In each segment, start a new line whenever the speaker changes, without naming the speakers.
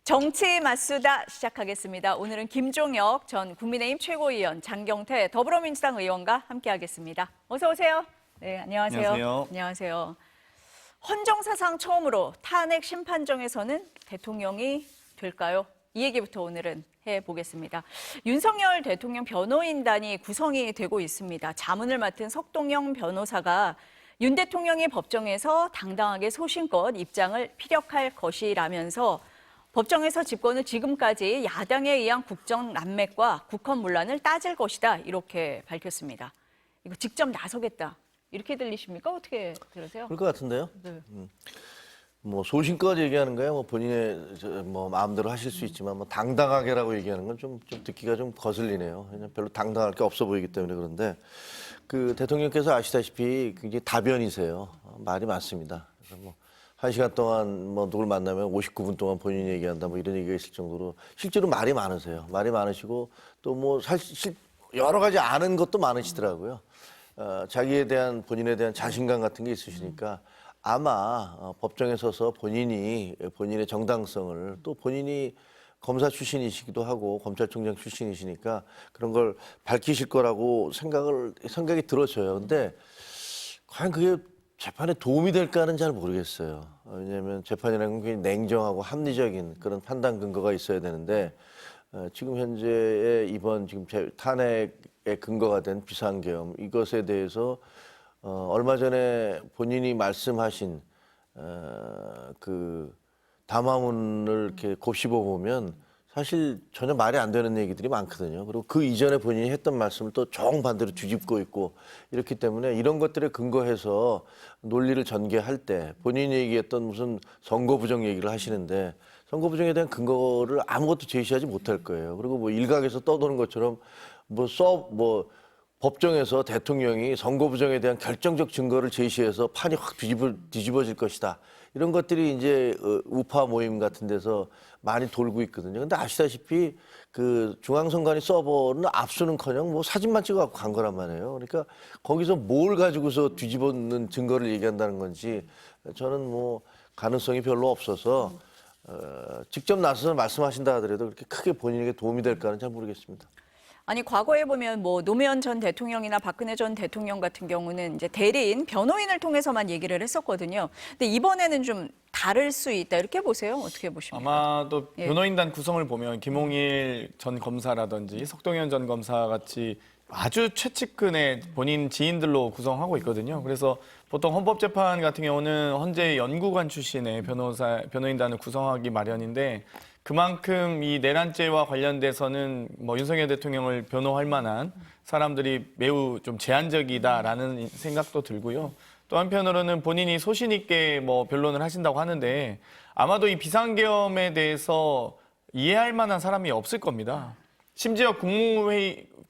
정치 맞수다 시작하겠습니다. 오늘은 김종혁 전 국민의힘 최고위원, 장경태 더불어민주당 의원과 함께하겠습니다. 어서 오세요. 네, 안녕하세요.
안녕하세요.
안녕하세요. 헌정사상 처음으로 탄핵 심판정에서는 대통령이 될까요? 이 얘기부터 오늘은 해보겠습니다. 윤석열 대통령 변호인단이 구성이 되고 있습니다. 자문을 맡은 석동영 변호사가 윤 대통령이 법정에서 당당하게 소신껏 입장을 피력할 것이라면서 법정에서 집권은 지금까지 야당에 의한 국정난맥과 국헌문란을 따질 것이다 이렇게 밝혔습니다. 이거 직접 나서겠다 이렇게 들리십니까? 어떻게 들으세요?
그럴 것 같은데요.
네.
뭐 소신껏 얘기하는 거야. 뭐 본인의 뭐 마음대로 하실 수 있지만 뭐 당당하게라고 얘기하는 건 좀 듣기가 좀 거슬리네요. 그냥 별로 당당할 게 없어 보이기 때문에 그런데 그 대통령께서 아시다시피 굉장히 다변이세요. 말이 많습니다. 그래서 뭐 1시간 동안 뭐 누굴 만나면 59분 동안 본인이 얘기한다 뭐 이런 얘기가 있을 정도로 실제로 말이 많으세요. 말이 많으시고 또 뭐 사실 여러 가지 아는 것도 많으시더라고요. 자기에 대한 본인에 대한 자신감 같은 게 있으시니까 아마 법정에 서서 본인의 정당성을 또 본인이 검사 출신이시기도 하고 검찰총장 출신이시니까 그런 걸 밝히실 거라고 생각이 들어져요. 근데 과연 그게 재판에 도움이 될까는 잘 모르겠어요. 왜냐하면 재판이라는 건 굉장히 냉정하고 합리적인 그런 판단 근거가 있어야 되는데 지금 현재의 이번 지금 탄핵의 근거가 된 비상계엄 이것에 대해서 얼마 전에 본인이 말씀하신 그 담화문을 이렇게 곱씹어 보면 사실 전혀 말이 안 되는 얘기들이 많거든요. 그리고 그 이전에 본인이 했던 말씀을 또 정반대로 뒤집고 있고 이렇기 때문에 이런 것들에 근거해서 논리를 전개할 때 본인이 얘기했던 무슨 선거 부정 얘기를 하시는데 선거 부정에 대한 근거를 아무것도 제시하지 못할 거예요. 그리고 뭐 일각에서 떠도는 것처럼 법정에서 대통령이 선거 부정에 대한 결정적 증거를 제시해서 판이 확 뒤집어질 것이다. 이런 것들이 이제 우파 모임 같은 데서 많이 돌고 있거든요. 근데 아시다시피 그 중앙선관위 서버는 압수는커녕 뭐 사진만 찍어갖고 간 거란 말이에요. 그러니까 거기서 뭘 가지고서 뒤집어놓는 증거를 얘기한다는 건지 저는 뭐 가능성이 별로 없어서 직접 나서서 말씀하신다 하더라도 그렇게 크게 본인에게 도움이 될까는 잘 모르겠습니다.
아니 과거에 보면 뭐 노무현 전 대통령이나 박근혜 전 대통령 같은 경우는 이제 대리인, 변호인을 통해서만 얘기를 했었거든요. 근데 이번에는 좀 다를 수 있다 이렇게 보세요. 어떻게 보십니까?
아마도
예.
변호인단 구성을 보면 김홍일 전 검사라든지 석동현 전 검사 같이 아주 최측근의 본인 지인들로 구성하고 있거든요. 그래서 보통 헌법재판 같은 경우는 헌재 연구관 출신의 변호인단을 구성하기 마련인데 그만큼 이 내란죄와 관련돼서는 뭐 윤석열 대통령을 변호할 만한 사람들이 매우 좀 제한적이다라는 생각도 들고요. 또 한편으로는 본인이 소신 있게 뭐 변론을 하신다고 하는데 아마도 이 비상계엄에 대해서 이해할 만한 사람이 없을 겁니다. 심지어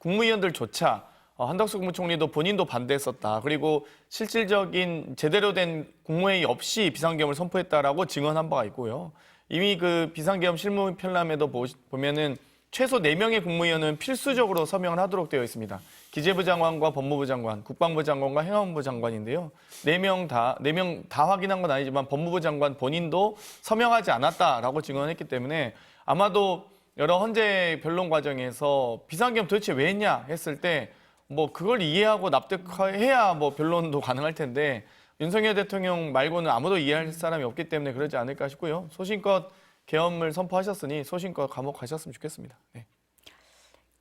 국무위원들조차 한덕수 국무총리도 본인도 반대했었다. 그리고 실질적인 제대로 된 국무회의 없이 비상계엄을 선포했다라고 증언한 바가 있고요. 이미 그 비상계엄 실무 편람에도 보면은 최소 4명의 국무위원은 필수적으로 서명을 하도록 되어 있습니다. 기재부 장관과 법무부 장관, 국방부 장관과 행안부 장관인데요. 4명 다 확인한 건 아니지만 법무부 장관 본인도 서명하지 않았다라고 증언했기 때문에 아마도 여러 헌재 변론 과정에서 비상계엄 도대체 왜 했냐 했을 때 뭐 그걸 이해하고 납득해야 뭐 변론도 가능할 텐데 윤석열 대통령 말고는 아무도 이해할 사람이 없기 때문에 그러지 않을까 싶고요. 소신껏 계엄을 선포하셨으니 소신껏 감옥 가셨으면 좋겠습니다. 네.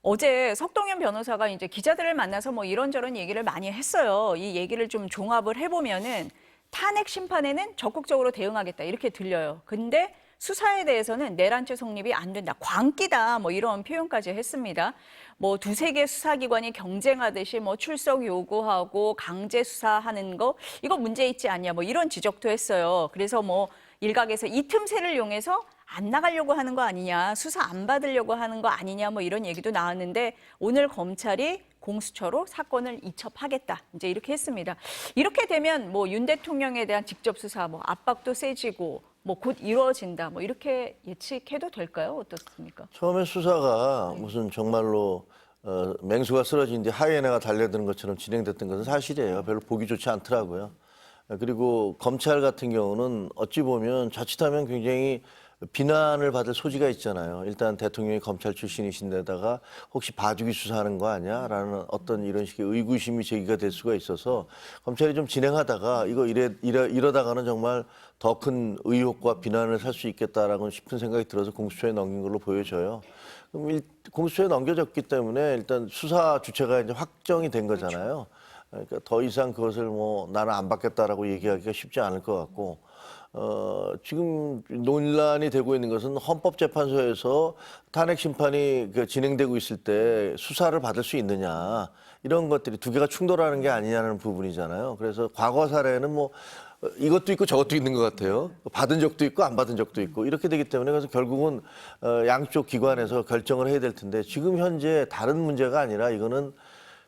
어제 석동현 변호사가 이제 기자들을 만나서 뭐 이런저런 얘기를 많이 했어요. 이 얘기를 좀 종합을 해보면은 탄핵 심판에는 적극적으로 대응하겠다 이렇게 들려요. 근데 수사에 대해서는 내란죄 성립이 안 된다. 광기다. 뭐 이런 표현까지 했습니다. 뭐 두세 개 수사기관이 경쟁하듯이 뭐 출석 요구하고 강제 수사하는 거 이거 문제 있지 않냐. 뭐 이런 지적도 했어요. 그래서 뭐 일각에서 이 틈새를 이용해서 안 나가려고 하는 거 아니냐. 수사 안 받으려고 하는 거 아니냐. 뭐 이런 얘기도 나왔는데 오늘 검찰이 공수처로 사건을 이첩하겠다. 이제 이렇게 했습니다. 이렇게 되면 뭐 윤 대통령에 대한 직접 수사, 뭐 압박도 세지고 뭐 곧 이루어진다. 뭐 이렇게 예측해도 될까요? 어떻습니까?
처음에 수사가 무슨 정말로 맹수가 쓰러진 뒤 하이에나가 달려드는 것처럼 진행됐던 것은 사실이에요. 별로 보기 좋지 않더라고요. 그리고 검찰 같은 경우는 어찌 보면 자칫하면 굉장히 비난을 받을 소지가 있잖아요. 일단 대통령이 검찰 출신이신데다가 혹시 봐주기 수사하는 거 아니야?라는 어떤 이런 식의 의구심이 제기가 될 수가 있어서 검찰이 좀 진행하다가 이러다가는 정말 더 큰 의혹과 비난을 살 수 있겠다라고 싶은 생각이 들어서 공수처에 넘긴 걸로 보여져요. 그럼 공수처에 넘겨졌기 때문에 일단 수사 주체가 이제 확정이 된 거잖아요. 그러니까 더 이상 그것을 뭐 나는 안 받겠다라고 얘기하기가 쉽지 않을 것 같고. 지금 논란이 되고 있는 것은 헌법재판소에서 탄핵 심판이 진행되고 있을 때 수사를 받을 수 있느냐 이런 것들이 두 개가 충돌하는 게 아니냐는 부분이잖아요. 그래서 과거 사례는 뭐 이것도 있고 저것도 있는 것 같아요. 받은 적도 있고 안 받은 적도 있고 이렇게 되기 때문에 그래서 결국은 양쪽 기관에서 결정을 해야 될 텐데 지금 현재 다른 문제가 아니라 이거는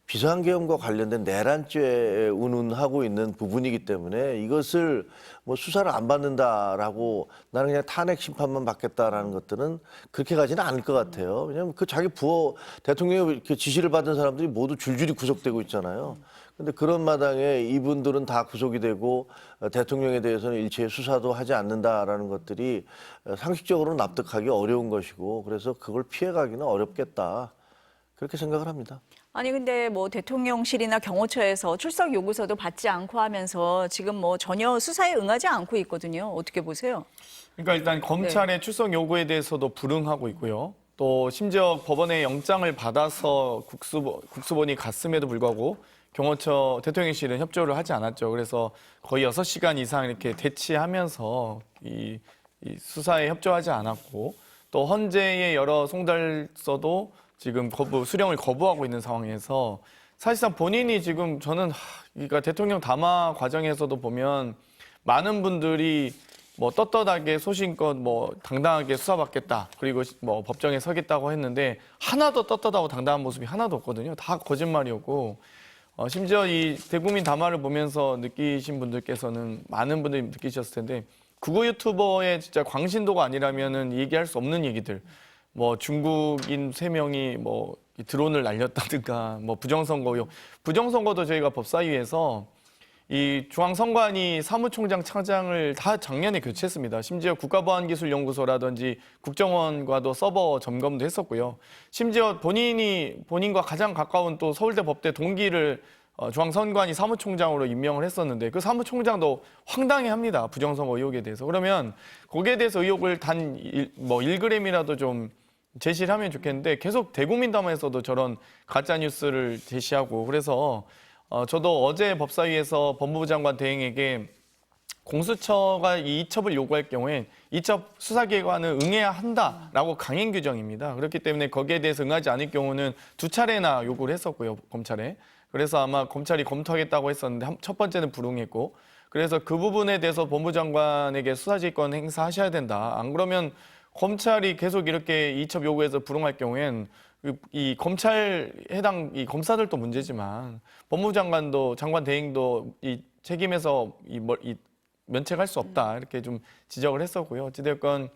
비상계엄과 관련된 내란죄에 운운하고 있는 부분이기 때문에 이것을 뭐 수사를 안 받는다라고 나는 그냥 탄핵 심판만 받겠다라는 것들은 그렇게 가지는 않을 것 같아요. 왜냐하면 그 자기 부하 대통령의 이렇게 지시를 받은 사람들이 모두 줄줄이 구속되고 있잖아요. 근데 그런 마당에 이분들은 다 구속이 되고 대통령에 대해서는 일체 수사도 하지 않는다라는 것들이 상식적으로 납득하기 어려운 것이고 그래서 그걸 피해가기는 어렵겠다. 그렇게 생각을 합니다.
아니 근데 뭐 대통령실이나 경호처에서 출석 요구서도 받지 않고 하면서 지금 뭐 전혀 수사에 응하지 않고 있거든요. 어떻게 보세요?
그러니까 일단 검찰의 출석 요구에 대해서도 불응하고 있고요. 또 심지어 법원의 영장을 받아서 국수본이 갔음에도 불구하고 경호처 대통령실은 협조를 하지 않았죠. 그래서 거의 6시간 이상 이렇게 대치하면서 이 수사에 협조하지 않았고 또 헌재의 여러 송달서도 지금 수령을 거부하고 있는 상황에서 사실상 본인이 지금 저는 그러니까 대통령 담화 과정에서도 보면 많은 분들이 뭐 떳떳하게 소신껏 뭐 당당하게 수사받겠다 그리고 뭐 법정에 서겠다고 했는데 하나도 떳떳하고 당당한 모습이 하나도 없거든요. 다 거짓말이었고 심지어 이 대국민 담화를 보면서 느끼신 분들께서는 많은 분들이 느끼셨을 텐데 국어 유튜버의 진짜 광신도가 아니라면은 얘기할 수 없는 얘기들. 뭐 중국인 3명이 뭐 드론을 날렸다든가 뭐 부정선거 의혹. 부정선거도 저희가 법사위에서 이 중앙선관위 사무총장 차장을 다 작년에 교체했습니다. 심지어 국가보안기술연구소라든지 국정원과도 서버 점검도 했었고요. 심지어 본인과 가장 가까운 또 서울대 법대 동기를 중앙선관위 사무총장으로 임명을 했었는데 그 사무총장도 황당해합니다. 부정선거 의혹에 대해서. 그러면 거기에 대해서 의혹을 단 1g이라도 좀 제시를 하면 좋겠는데 계속 대국민 담화에서도 저런 가짜 뉴스를 제시하고 그래서 저도 어제 법사위에서 법무부 장관 대행에게 공수처가 이 이첩을 요구할 경우에 이첩 수사기관은 응해야 한다라고 강행 규정입니다. 그렇기 때문에 거기에 대해서 응하지 않을 경우는 2차례나 요구를 했었고요, 검찰에. 그래서 아마 검찰이 검토하겠다고 했었는데 첫 번째는 불응했고 그래서 그 부분에 대해서 법무부 장관에게 수사지휘권 행사하셔야 된다. 안 그러면 검찰이 계속 이렇게 이첩 요구해서 불응할 경우엔 이 검찰 해당 이 검사들도 문제지만 법무부 장관도 장관 대행도 이 책임에서 면책할 수 없다 이렇게 좀 지적을 했었고요. 어찌됐건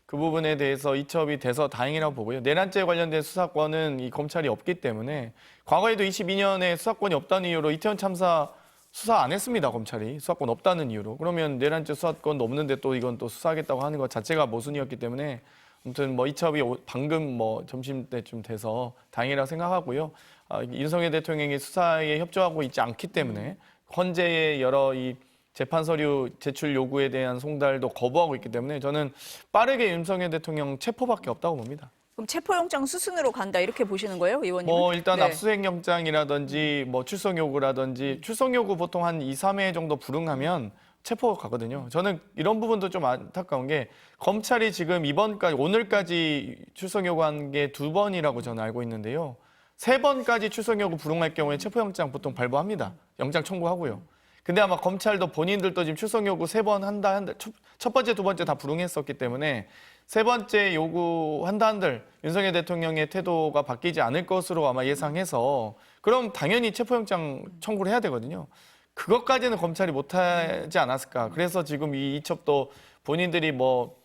그 부분에 대해서 이첩이 돼서 다행이라고 보고요. 내란죄 관련된 수사권은 이 검찰이 없기 때문에 과거에도 22년에 수사권이 없다는 이유로 이태원 참사 수사 안 했습니다. 검찰이 수사권 없다는 이유로. 그러면 내란죄 수사권도 없는데 또 이건 또 수사하겠다고 하는 것 자체가 모순이었기 때문에 아무튼 뭐 이첩이 방금 뭐 점심 때쯤 돼서 다행이라고 생각하고요. 윤석열 대통령이 수사에 협조하고 있지 않기 때문에 헌재의 여러 이 재판 서류 제출 요구에 대한 송달도 거부하고 있기 때문에 저는 빠르게 윤석열 대통령 체포밖에 없다고 봅니다.
그럼 체포영장 수순으로 간다 이렇게 보시는 거예요, 의원님?
뭐 일단
네.
압수수색영장이라든지 뭐 출석 요구라든지 출석 요구 보통 한 2, 3회 정도 불응하면 체포가 가거든요. 저는 이런 부분도 좀 안타까운 게 검찰이 지금 오늘까지 출석 요구한 게 2번이라고 저는 알고 있는데요. 3번까지 출석 요구 불응할 경우에 체포영장 보통 발부합니다. 영장 청구하고요. 근데 아마 검찰도 본인들도 지금 출석 요구 3번 한다 첫 번째, 두 번째 다 불응했었기 때문에 3번째 요구한다 한들 윤석열 대통령의 태도가 바뀌지 않을 것으로 아마 예상해서 그럼 당연히 체포영장 청구를 해야 되거든요. 그것까지는 검찰이 못하지 않았을까. 그래서 지금 이 이첩도 본인들이 뭐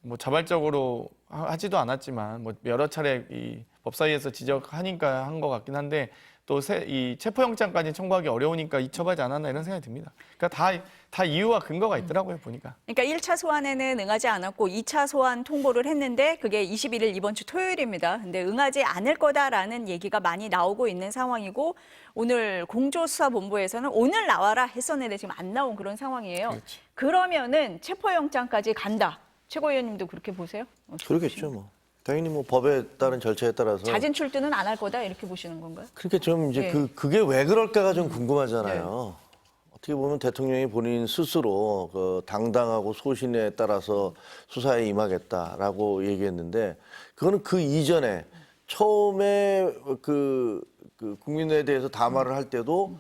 뭐 자발적으로 하지도 않았지만 뭐 여러 차례 이 법사위에서 지적하니까 한 것 같긴 한데 또 이 체포영장까지 청구하기 어려우니까 이첩하지 않았나 이런 생각이 듭니다. 그러니까 다 이유와 근거가 있더라고요, 보니까.
그러니까 1차 소환에는 응하지 않았고 2차 소환 통보를 했는데 그게 21일 이번 주 토요일입니다. 근데 응하지 않을 거다라는 얘기가 많이 나오고 있는 상황이고 오늘 공조수사본부에서는 오늘 나와라 했었는데 지금 안 나온 그런 상황이에요.
그렇지.
그러면은 체포영장까지 간다. 최고위원님도 그렇게 보세요?
그러겠죠, 뭐. 당연히 뭐 법에 따른 절차에 따라서.
자진 출두는 안 할 거다 이렇게 보시는 건가요?
그러니까 좀 이제
네.
그게 왜 그럴까가 좀 궁금하잖아요. 어떻게 보면 대통령이 본인 스스로 그 당당하고 소신에 따라서 수사에 임하겠다라고 얘기했는데 그거는 그 이전에 처음에 그 국민에 대해서 담화를 할 때도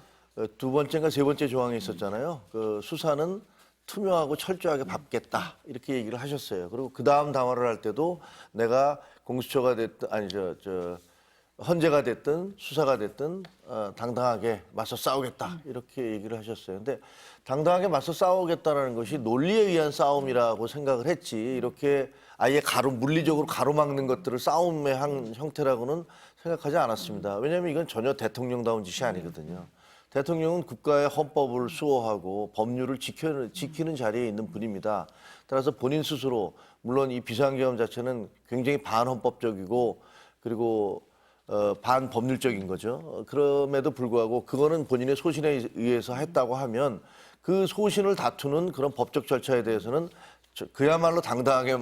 두 번째인가 세 번째 조항이 있었잖아요. 그 수사는 투명하고 철저하게 받겠다 이렇게 얘기를 하셨어요. 그리고 그 다음 담화를 할 때도 내가 공수처가 됐든 아니 헌재가 됐든 수사가 됐든 당당하게 맞서 싸우겠다 이렇게 얘기를 하셨어요. 근데 당당하게 맞서 싸우겠다라는 것이 논리에 의한 싸움이라고 생각을 했지 이렇게 아예 물리적으로 가로막는 것들을 싸움의 한 형태라고는 생각하지 않았습니다. 왜냐하면 이건 전혀 대통령다운 짓이 아니거든요. 대통령은 국가의 헌법을 수호하고 법률을 지키는 자리에 있는 분입니다. 따라서 본인 스스로 물론 이 비상계엄 자체는 굉장히 반헌법적이고 그리고 반법률적인 거죠. 그럼에도 불구하고 그거는 본인의 소신에 의해서 했다고 하면 그 소신을 다투는 그런 법적 절차에 대해서는 그야말로 당당하게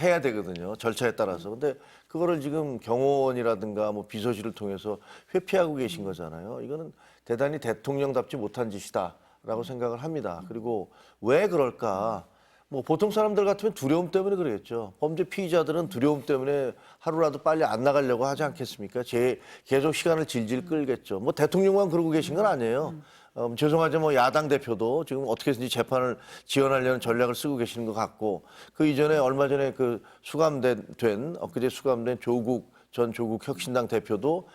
해야 되거든요. 절차에 따라서. 근데 그거를 지금 경호원이라든가 뭐 비서실을 통해서 회피하고 계신 거잖아요. 이거는 대단히 대통령답지 못한 짓이다라고 생각을 합니다. 그리고 왜 그럴까? 뭐 보통 사람들 같으면 두려움 때문에 그러겠죠. 범죄 피의자들은 두려움 때문에 하루라도 빨리 안 나가려고 하지 않겠습니까? 계속 시간을 질질 끌겠죠. 뭐 대통령만 그러고 계신 건 아니에요. 죄송하지만 뭐 야당 대표도 지금 어떻게 해서든지 재판을 지연하려는 전략을 쓰고 계시는 것 같고 그 이전에 얼마 전에 그 엊그제 수감된 전 조국 혁신당 대표도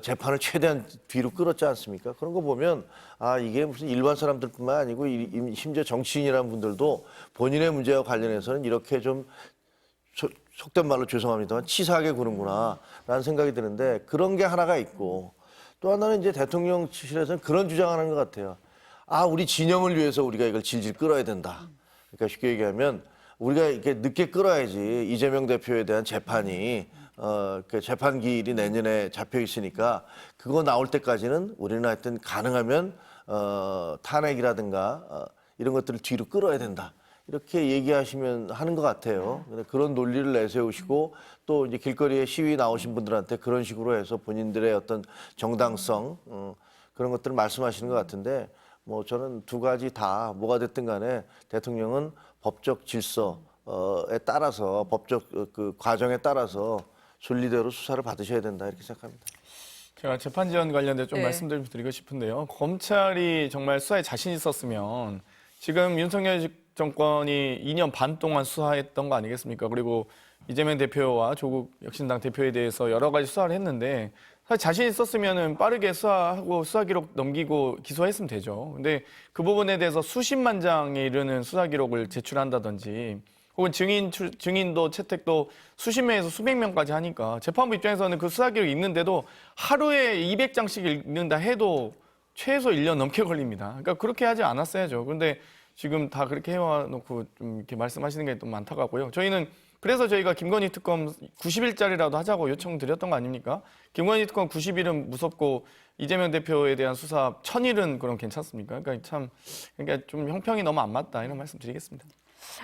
재판을 최대한 뒤로 끌었지 않습니까? 그런 거 보면 이게 무슨 일반 사람들뿐만 아니고 심지어 정치인이라는 분들도 본인의 문제와 관련해서는 이렇게 좀 속된 말로 죄송합니다만 치사하게 구는구나라는 생각이 드는데 그런 게 하나가 있고 또 하나는 이제 대통령실에서는 그런 주장하는 것 같아요. 우리 진영을 위해서 우리가 이걸 질질 끌어야 된다. 그러니까 쉽게 얘기하면 우리가 이렇게 늦게 끌어야지 이재명 대표에 대한 재판이 그 재판 기일이 내년에 잡혀 있으니까 그거 나올 때까지는 우리는 하여튼 가능하면 탄핵이라든가 이런 것들을 뒤로 끌어야 된다. 이렇게 얘기하시면 하는 것 같아요. 그런 논리를 내세우시고 또 이제 길거리에 시위 나오신 분들한테 그런 식으로 해서 본인들의 어떤 정당성 그런 것들을 말씀하시는 것 같은데 뭐 저는 두 가지 다 뭐가 됐든 간에 대통령은 법적 질서에 따라서 법적 그 과정에 따라서 순리대로 수사를 받으셔야 된다 이렇게 생각합니다.
제가 재판 지연 관련돼 좀
네.
말씀드리고 드리고 싶은데요. 검찰이 정말 수사에 자신 있었으면 지금 윤석열 정권이 2년 반 동안 수사했던 거 아니겠습니까? 그리고 이재명 대표와 조국 혁신당 대표에 대해서 여러 가지 수사를 했는데 사실 자신 있었으면은 빠르게 수사하고 수사 기록 넘기고 기소했으면 되죠. 근데 그 부분에 대해서 수십만 장에 이르는 수사 기록을 제출한다든지 혹은 증인도 채택도 수십 명에서 수백 명까지 하니까 재판부 입장에서는 그 수사 기록이 있는데도 하루에 200장씩 읽는다 해도 최소 1년 넘게 걸립니다. 그러니까 그렇게 하지 않았어야죠. 그런데 지금 다 그렇게 해와놓고 좀 이렇게 말씀하시는 게 좀 안타깝고요. 그래서 저희가 김건희 특검 90일짜리라도 하자고 요청드렸던 거 아닙니까? 김건희 특검 90일은 무섭고 이재명 대표에 대한 수사 1000일은 그럼 괜찮습니까? 그러니까 좀 형평이 너무 안 맞다 이런 말씀 드리겠습니다.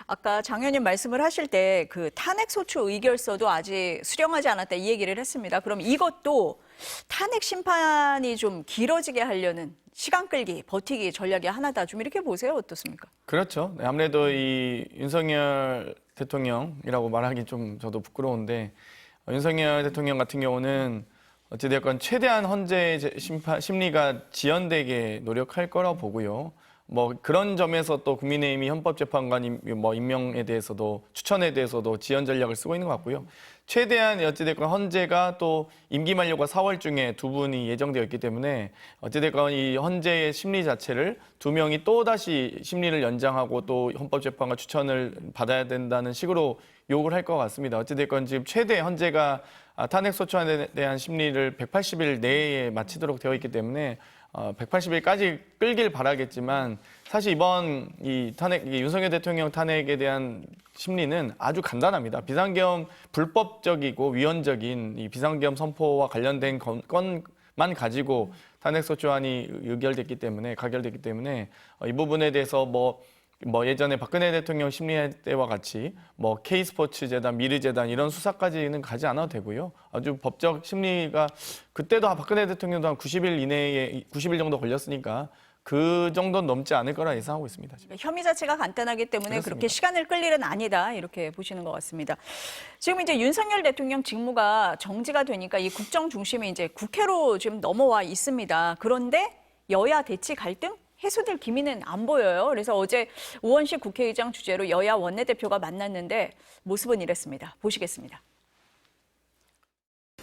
아까 장 의원님 말씀을 하실 때 그 탄핵소추 의결서도 아직 수령하지 않았다 이 얘기를 했습니다. 그럼 이것도 탄핵 심판이 좀 길어지게 하려는 시간 끌기, 버티기 전략이 하나다. 좀 이렇게 보세요. 어떻습니까?
그렇죠. 네, 아무래도 이 윤석열 대통령이라고 말하기 좀 저도 부끄러운데 윤석열 대통령 같은 경우는 어찌됐건 최대한 헌재 심리가 지연되게 노력할 거라고 보고요. 뭐 그런 점에서 또 국민의힘이 헌법재판관 뭐 임명에 대해서도 추천에 대해서도 지연 전략을 쓰고 있는 것 같고요. 최대한 어찌됐건 헌재가 또 임기 만료가 4월 중에 두 분이 예정되어 있기 때문에 어찌됐건 이 헌재의 심리 자체를 두 명이 또 다시 심리를 연장하고 또 헌법재판관 추천을 받아야 된다는 식으로 요구를 할 것 같습니다. 어찌됐건 지금 최대 현재가 탄핵 소추안에 대한 심리를 180일 내에 마치도록 되어 있기 때문에 180일까지 끌길 바라겠지만 사실 이번 이 윤석열 대통령 탄핵에 대한 심리는 아주 간단합니다. 비상계엄 불법적이고 위헌적인 이 비상계엄 선포와 관련된 건만 가지고 탄핵소추안이 가결됐기 때문에 이 부분에 대해서 뭐 예전에 박근혜 대통령 심리할 때와 같이 뭐 K스포츠 재단, 미르재단 이런 수사까지는 가지 않아도 되고요. 아주 법적 심리가 그때도 박근혜 대통령도 한 90일 정도 걸렸으니까 그 정도는 넘지 않을 거라 예상하고 있습니다. 지금.
혐의 자체가 간단하기 때문에
그렇습니다.
그렇게 시간을 끌 일은 아니다 이렇게 보시는 것 같습니다. 지금 이제 윤석열 대통령 직무가 정지가 되니까 이 국정 중심이 이제 국회로 지금 넘어와 있습니다. 그런데 여야 대치 갈등 해소될 기미는 안 보여요. 그래서 어제 우원식 국회의장 주재로 여야 원내대표가 만났는데 모습은 이랬습니다. 보시겠습니다.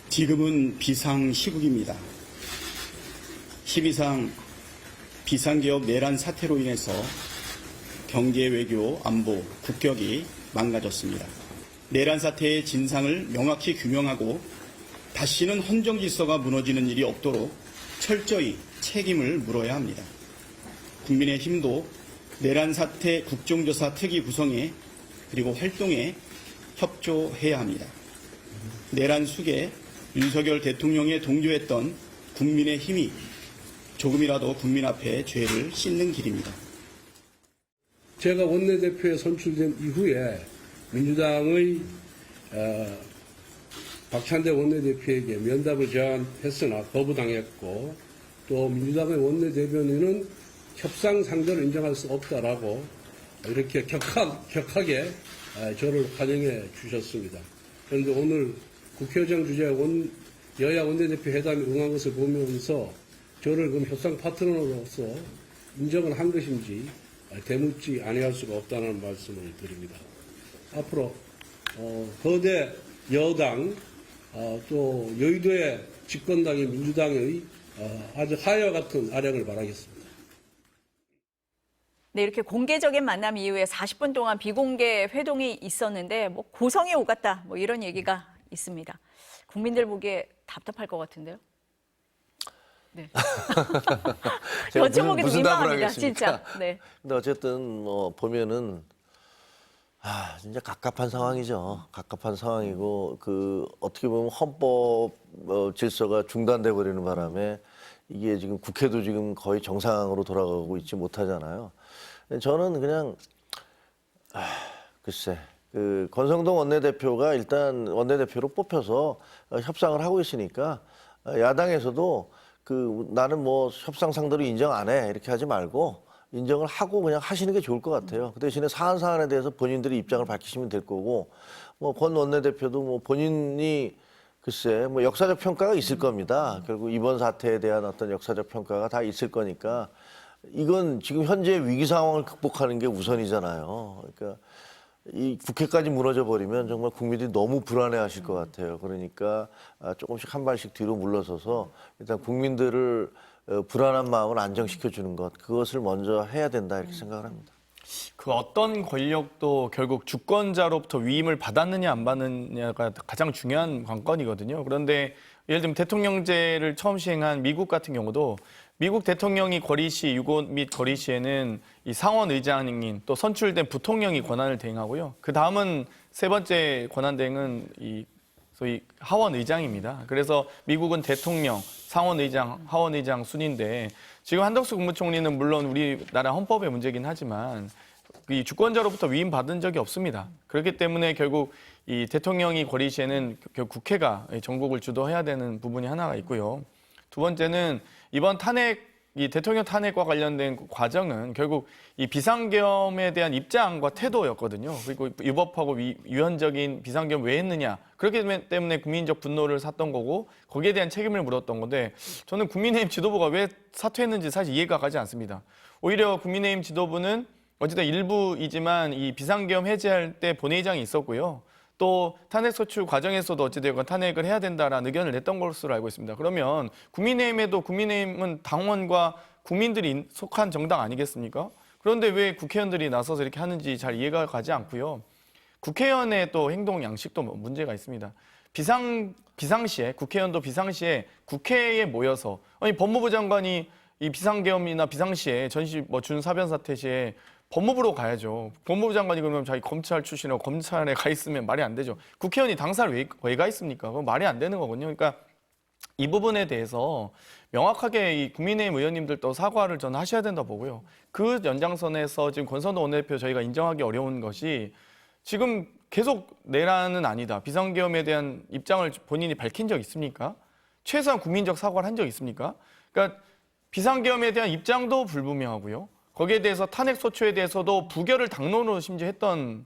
지금은 비상시국입니다. 12상 비상기업 내란 사태로 인해서 경제, 외교, 안보, 국격이 망가졌습니다. 내란 사태의 진상을 명확히 규명하고 다시는 헌정 질서가 무너지는 일이 없도록 철저히 책임을 물어야 합니다. 국민의힘도 내란 사태 국정조사 특위 구성에 그리고 활동에 협조해야 합니다. 내란 숙에 윤석열 대통령에 동조했던 국민의힘이 조금이라도 국민 앞에 죄를 씻는 길입니다.
제가 원내대표에 선출된 이후에 민주당의 박찬대 원내대표에게 면담을 제안했으나 거부당했고 또 민주당의 원내대변인은 협상 상대를 인정할 수 없다라고 이렇게 격하게 저를 환영해 주셨습니다. 그런데 오늘 국회의장 주재 여야 원내대표 회담에 응한 것을 보면서 저를 그럼 협상 파트너로서 인정을 한 것인지 되묻지 아니할 수가 없다는 말씀을 드립니다. 앞으로 거대 여당 또 여의도의 집권당인 민주당의 아주 하여 같은 아량을 바라겠습니다.
네, 이렇게 공개적인 만남 이후에 40분 동안 비공개 회동이 있었는데 뭐 고성에 오갔다 뭐 이런 얘기가 있습니다. 국민들 보기에 답답할 것 같은데요. 네.
제가
여쭤보기도
무슨 답을
민망합니다,
하겠습니까?
진짜. 네.
근데 어쨌든 뭐 보면은 진짜 갑갑한 상황이죠. 갑갑한 상황이고 그 어떻게 보면 헌법 질서가 중단돼 버리는 바람에 이게 지금 국회도 지금 거의 정상으로 돌아가고 있지 못하잖아요. 저는 그냥 글쎄 그 권성동 원내대표가 일단 원내대표로 뽑혀서 협상을 하고 있으니까 야당에서도 그 나는 뭐 협상 상대로 인정 안 해 이렇게 하지 말고 인정을 하고 그냥 하시는 게 좋을 것 같아요. 그 대신에 사안에 대해서 본인들의 입장을 밝히시면 될 거고 뭐 권 원내대표도 뭐 본인이 글쎄 뭐 역사적 평가가 있을 겁니다. 결국 이번 사태에 대한 어떤 역사적 평가가 다 있을 거니까 이건 지금 현재 위기 상황을 극복하는 게 우선이잖아요. 그러니까 이 국회까지 무너져 버리면 정말 국민들이 너무 불안해하실 것 같아요. 그러니까 조금씩 한 발씩 뒤로 물러서서 일단 국민들을 불안한 마음을 안정시켜 주는 것 그것을 먼저 해야 된다 이렇게 생각을 합니다.
그 어떤 권력도 결국 주권자로부터 위임을 받았느냐 안 받느냐가 가장 중요한 관건이거든요. 그런데 예를 들면 대통령제를 처음 시행한 미국 같은 경우도 미국 대통령이 거리시, 유고 및 거리시에는 이 상원 의장인 또 선출된 부통령이 권한을 대행하고요. 그 다음은 세 번째 권한 대행은 이 소위 하원 의장입니다. 그래서 미국은 대통령, 상원 의장, 하원 의장 순인데 지금 한덕수 국무총리는 물론 우리나라 헌법의 문제긴 하지만 이 주권자로부터 위임받은 적이 없습니다. 그렇기 때문에 결국 이 대통령이 거리시에는 국회가 정국을 주도해야 되는 부분이 하나가 있고요. 두 번째는 이번 이 대통령 탄핵과 관련된 과정은 결국 이 비상계엄에 대한 입장과 태도였거든요. 그리고 위법하고 위헌적인 비상계엄 왜 했느냐. 그렇기 때문에 국민적 분노를 샀던 거고 거기에 대한 책임을 물었던 건데 저는 국민의힘 지도부가 왜 사퇴했는지 사실 이해가 가지 않습니다. 오히려 국민의힘 지도부는 어쨌든 일부이지만 이 비상계엄 해제할 때 본회의장이 있었고요. 또 탄핵소추 과정에서도 어찌되건 탄핵을 해야 된다라는 의견을 냈던 것으로 알고 있습니다. 그러면 국민의힘은 당원과 국민들이 속한 정당 아니겠습니까? 그런데 왜 국회의원들이 나서서 이렇게 하는지 잘 이해가 가지 않고요. 국회의원의 또 행동 양식도 문제가 있습니다. 비상시에 국회의원도 비상시에 국회에 모여서 아니 법무부 장관이 이 비상계엄이나 비상시에 전시 뭐 준사변 사태 시에 법무부로 가야죠. 법무부 장관이 그러면 자기 검찰 출신이라고 검찰에 가 있으면 말이 안 되죠. 국회의원이 당사를 왜 가 있습니까? 그건 말이 안 되는 거거든요. 그러니까 이 부분에 대해서 명확하게 이 국민의힘 의원님들도 사과를 저는 하셔야 된다 보고요. 그 연장선에서 지금 권선동 원내대표 저희가 인정하기 어려운 것이 지금 계속 내란은 아니다. 비상계엄에 대한 입장을 본인이 밝힌 적 있습니까? 최소한 국민적 사과를 한 적 있습니까? 그러니까 비상계엄에 대한 입장도 불분명하고요. 거기에 대해서 탄핵소추에 대해서도 부결을 당론으로 심지어 했던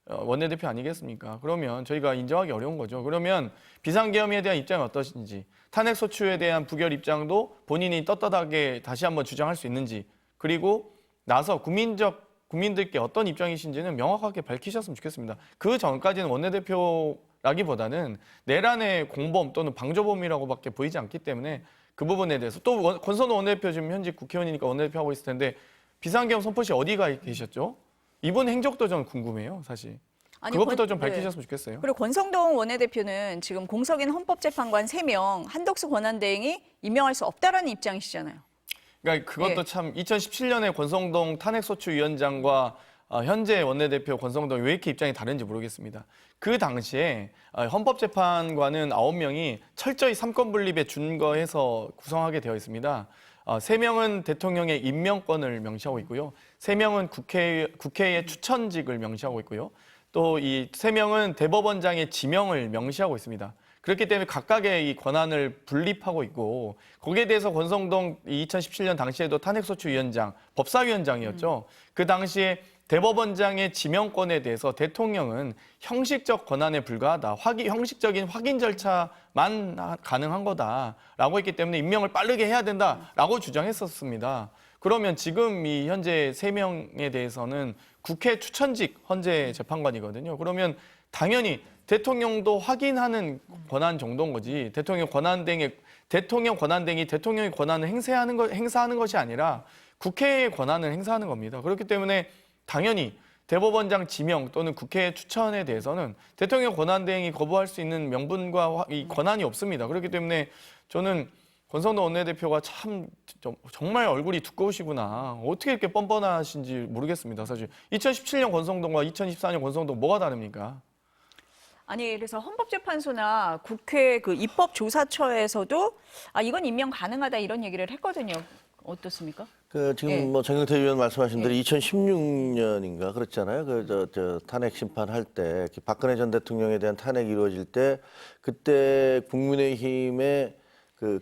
원내대표 아니겠습니까? 그러면 저희가 인정하기 어려운 거죠. 그러면 비상계엄에 대한 입장이 어떠신지, 탄핵소추에 대한 부결 입장도 본인이 떳떳하게 다시 한번 주장할 수 있는지, 그리고 나서 국민들께 어떤 입장이신지는 명확하게 밝히셨으면 좋겠습니다. 그 전까지는 원내대표라기보다는 내란의 공범 또는 방조범이라고밖에 보이지 않기 때문에 그 부분에 대해서 또 권선호 원내대표 지금 현직 국회의원이니까 원내대표 하고 있을 텐데 비상계엄 선포 시 어디가 계셨죠? 이분 행적도 저는 궁금해요, 사실. 그것부터 좀 밝히셨으면 좋겠어요.
그리고 권성동 원내대표는 지금 공석인 헌법재판관 3명, 한덕수 권한대행이 임명할 수 없다라는 입장이시잖아요.
그러니까 그것도 참 2017년에 권성동 탄핵소추위원장과 현재 원내대표 권성동이 왜 이렇게 입장이 다른지 모르겠습니다. 그 당시에 헌법재판관은 9명이 철저히 삼권 분립에 준거해서 구성하게 되어 있습니다. 3명은 대통령의 임명권을 명시하고 있고요. 3명은 국회의 추천직을 명시하고 있고요. 또 이 3명은 대법원장의 지명을 명시하고 있습니다. 그렇기 때문에 각각의 이 권한을 분립하고 있고 거기에 대해서 권성동 2017년 당시에도 탄핵소추위원장, 법사위원장이었죠. 그 당시에 대법원장의 지명권에 대해서 대통령은 형식적 권한에 불과하다. 형식적인 확인 절차만 가능한 거다라고 했기 때문에 임명을 빠르게 해야 된다라고 주장했었습니다. 그러면 지금 이 현재 3명에 대해서는 국회 추천직 헌재 재판관이거든요. 그러면 당연히 대통령도 확인하는 권한 정도인 거지. 대통령 권한대행이 대통령의 권한을 행사하는 것이 아니라 국회의 권한을 행사하는 겁니다. 그렇기 때문에 당연히 대법원장 지명 또는 국회 추천에 대해서는 대통령 권한대행이 거부할 수 있는 명분과 이 권한이 없습니다. 그렇기 때문에 저는 권성동 원내대표가 참 정말 얼굴이 두꺼우시구나. 어떻게 이렇게 뻔뻔하신지 모르겠습니다. 사실 2017년 권성동과 2014년 권성동 뭐가 다릅니까?
아니 그래서 헌법재판소나 국회 그 입법조사처에서도 이건 임명 가능하다 이런 얘기를 했거든요. 어떻습니까?
지금 뭐 정경태 의원 말씀하신 대로 2016년인가 그렇잖아요. 탄핵 심판할 때 박근혜 전 대통령에 대한 탄핵이 이루어질 때 그때 국민의힘의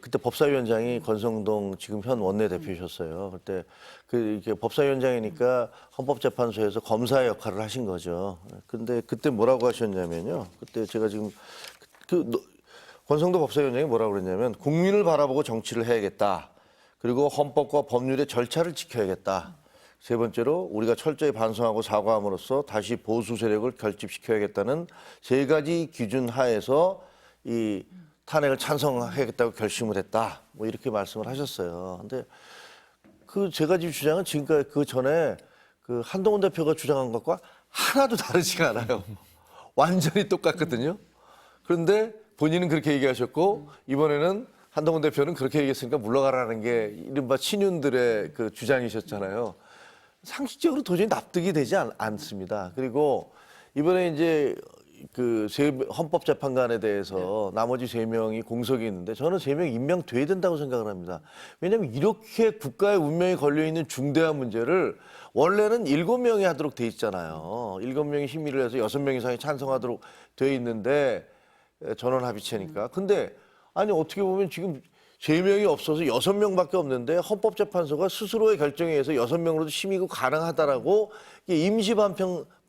그때 법사위원장이 권성동 지금 현 원내대표셨어요. 그때 이게 법사위원장이니까 헌법재판소에서 검사의 역할을 하신 거죠. 근데 그때 뭐라고 하셨냐면요. 그때 제가 지금 권성동 법사위원장이 뭐라고 그랬냐면 국민을 바라보고 정치를 해야겠다. 그리고 헌법과 법률의 절차를 지켜야겠다. 세 번째로 우리가 철저히 반성하고 사과함으로써 다시 보수 세력을 결집시켜야겠다는 3가지 기준 하에서 이 탄핵을 찬성하겠다고 결심을 했다. 뭐 이렇게 말씀을 하셨어요. 근데 그 3가지 주장은 지금까지 그 전에 한동훈 대표가 주장한 것과 하나도 다르지가 않아요. 완전히 똑같거든요. 그런데 본인은 그렇게 얘기하셨고 이번에는 한동훈 대표는 그렇게 얘기했으니까 물러가라는 게 이른바 친윤들의 그 주장이셨잖아요. 상식적으로 도저히 납득이 되지 않습니다. 그리고 이번에 이제 헌법재판관에 대해서 나머지 3명이 공석이 있는데 저는 3명 임명돼야 된다고 생각을 합니다. 왜냐하면 이렇게 국가의 운명이 걸려있는 중대한 문제를 원래는 7명이 하도록 돼 있잖아요. 7명이 심의를 해서 6명 이상이 찬성하도록 돼 있는데 전원합의체니까. 근데 아니 어떻게 보면 지금 3명이 없어서 6명밖에 없는데 헌법재판소가 스스로의 결정에 의해서 6명으로도 심의가 가능하다라고 임시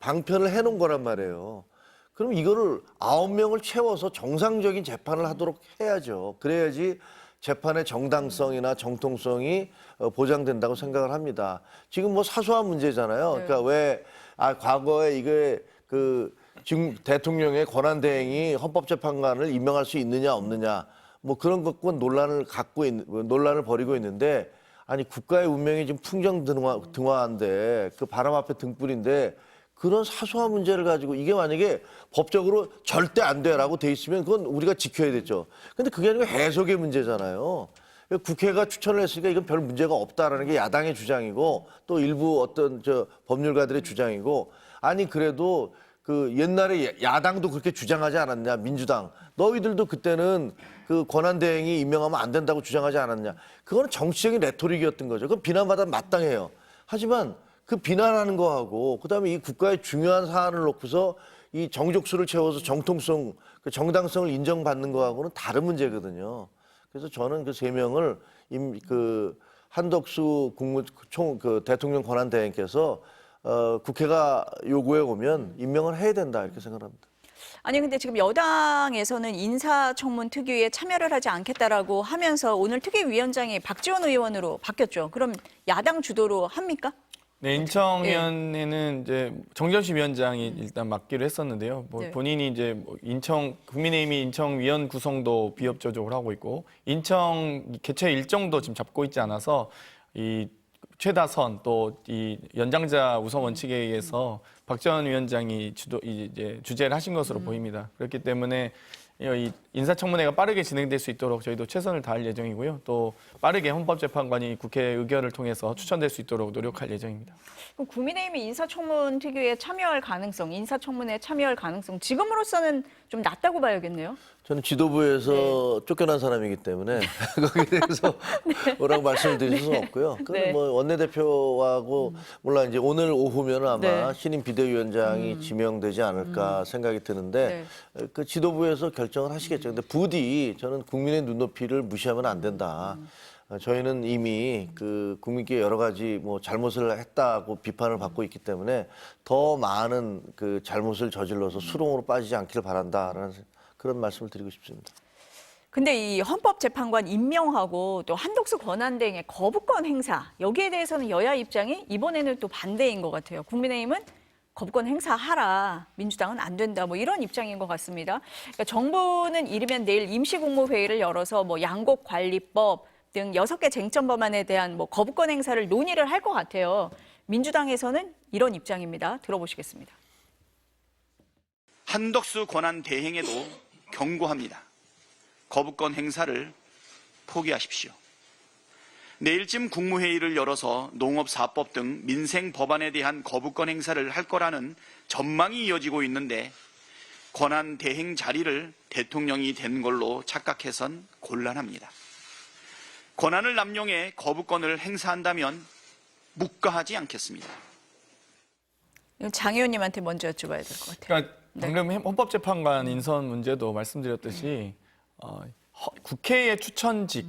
방편을 해놓은 거란 말이에요. 그럼 이거를 9명을 채워서 정상적인 재판을 하도록 해야죠. 그래야지 재판의 정당성이나 정통성이 보장된다고 생각을 합니다. 지금 뭐 사소한 문제잖아요. 그러니까 왜 과거에 이게 지금 대통령의 권한대행이 헌법재판관을 임명할 수 있느냐 없느냐 뭐 그런 것과 논란을 벌이고 있는데 아니 국가의 운명이 지금 풍정등화한데 그 바람 앞에 등불인데 그런 사소한 문제를 가지고 이게 만약에 법적으로 절대 안 돼라고 돼 있으면 그건 우리가 지켜야 되죠. 근데 그게 아니고 해석의 문제잖아요. 국회가 추천을 했으니까 이건 별 문제가 없다라는 게 야당의 주장이고 또 일부 어떤 법률가들의 주장이고 아니 그래도 그 옛날에 야당도 그렇게 주장하지 않았냐 민주당 너희들도 그때는 그 권한대행이 임명하면 안 된다고 주장하지 않았냐 그거는 정치적인 레토릭이었던 거죠. 그건 비난받아 마땅해요. 하지만 그 비난하는 거하고 그다음에 이 국가의 중요한 사안을 놓고서 이 정족수를 채워서 정통성, 그 정당성을 인정받는 거하고는 다른 문제거든요. 그래서 저는 그 세 명을 한덕수 대통령 권한대행께서 국회가 요구해 오면 임명을 해야 된다 이렇게 생각합니다.
아니 근데 지금 여당에서는 인사청문 특위에 참여를 하지 않겠다라고 하면서 오늘 특위위원장이 박지원 의원으로 바뀌었죠. 그럼 야당 주도로 합니까?
네, 인천위원회는 이제 정전식 위원장이 일단 맡기로 했었는데요.
네.
본인이 이제 국민의힘이 인천위원 구성도 비협조적으로 하고 있고 인천 개최 일정도 지금 잡고 있지 않아서 이 최다선 또 이 연장자 우선 원칙에 의해서 박지원 위원장이 이제 주재를 하신 것으로 보입니다. 그렇기 때문에 이 인사청문회가 빠르게 진행될 수 있도록 저희도 최선을 다할 예정이고요. 또 빠르게 헌법재판관이 국회 의결을 통해서 추천될 수 있도록 노력할 예정입니다.
그럼 국민의힘이 인사청문 특위에 참여할 가능성, 인사청문회에 참여할 가능성 지금으로서는 좀 낮다고 봐야겠네요.
저는 지도부에서 쫓겨난 사람이기 때문에 거기에 대해서 뭐라고 말씀을 드릴 수는 없고요. 그건 뭐 원내대표하고 물론 이제 오늘 오후면 아마 신임 비대위원장이 지명되지 않을까 생각이 드는데 그 지도부에서 결정을 하시겠죠. 근데 부디 저는 국민의 눈높이를 무시하면 안 된다. 저희는 이미 그 국민께 여러 가지 뭐 잘못을 했다고 비판을 받고 있기 때문에 더 많은 그 잘못을 저질러서 수렁으로 빠지지 않기를 바란다라는 그런 말씀을 드리고 싶습니다.
근데 이 헌법재판관 임명하고 또 한덕수 권한대행의 거부권 행사 여기에 대해서는 여야 입장이 이번에는 또 반대인 것 같아요. 국민의힘은 거부권 행사하라, 민주당은 안 된다, 뭐 이런 입장인 것 같습니다. 그러니까 정부는 이르면 내일 임시국무회의를 열어서 뭐 양곡관리법 등 6개 쟁점 법안에 대한 뭐 거부권 행사를 논의를 할 것 같아요. 민주당에서는 이런 입장입니다. 들어보시겠습니다.
한덕수 권한 대행에도 경고합니다. 거부권 행사를 포기하십시오. 내일쯤 국무회의를 열어서 농업사법 등 민생 법안에 대한 거부권 행사를 할 거라는 전망이 이어지고 있는데 권한 대행 자리를 대통령이 된 걸로 착각해선 곤란합니다. 권한을 남용해 거부권을 행사한다면 묵과하지 않겠습니다.
장 의원님한테 먼저 여쭤봐야 될 것 같아요.
그러니까 방금 헌법재판관 인선 문제도 말씀드렸듯이 국회의 추천직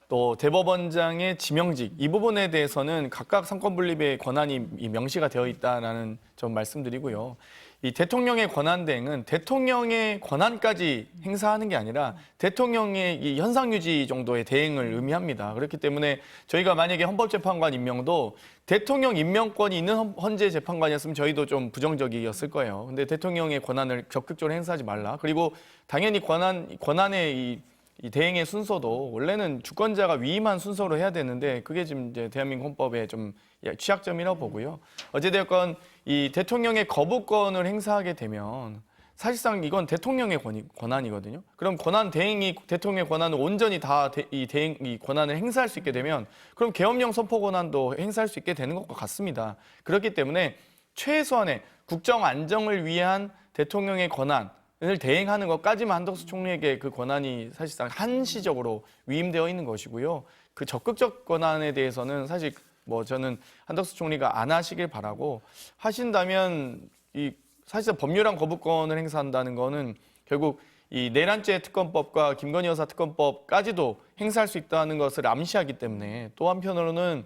또 대법원장의 지명직 이 부분에 대해서는 각각 상권분립의 권한이 명시가 되어 있다라는 점 말씀드리고요. 이 대통령의 권한 대행은 대통령의 권한까지 행사하는 게 아니라 대통령의 이 현상 유지 정도의 대행을 의미합니다. 그렇기 때문에 저희가 만약에 헌법재판관 임명도 대통령 임명권이 있는 헌재 재판관이었으면 저희도 좀 부정적이었을 거예요. 근데 대통령의 권한을 적극적으로 행사하지 말라. 그리고 당연히 권한의 이 대행의 순서도 원래는 주권자가 위임한 순서로 해야 되는데 그게 지금 이제 대한민국 헌법의 좀 취약점이라고 보고요. 어찌되었건 이 대통령의 거부권을 행사하게 되면 사실상 이건 대통령의 권한이거든요. 그럼 권한 대행이 대통령의 권한을 온전히 다 이 권한을 행사할 수 있게 되면 그럼 계엄령 선포 권한도 행사할 수 있게 되는 것과 같습니다. 그렇기 때문에 최소한의 국정 안정을 위한 대통령의 권한 을 대행하는 것까지만 한덕수 총리에게 그 권한이 사실상 한시적으로 위임되어 있는 것이고요. 그 적극적 권한에 대해서는 사실 뭐 저는 한덕수 총리가 안 하시길 바라고 하신다면 이 사실상 법률안 거부권을 행사한다는 거는 결국 이 내란죄 특검법과 김건희 여사 특검법까지도 행사할 수 있다는 것을 암시하기 때문에 또 한편으로는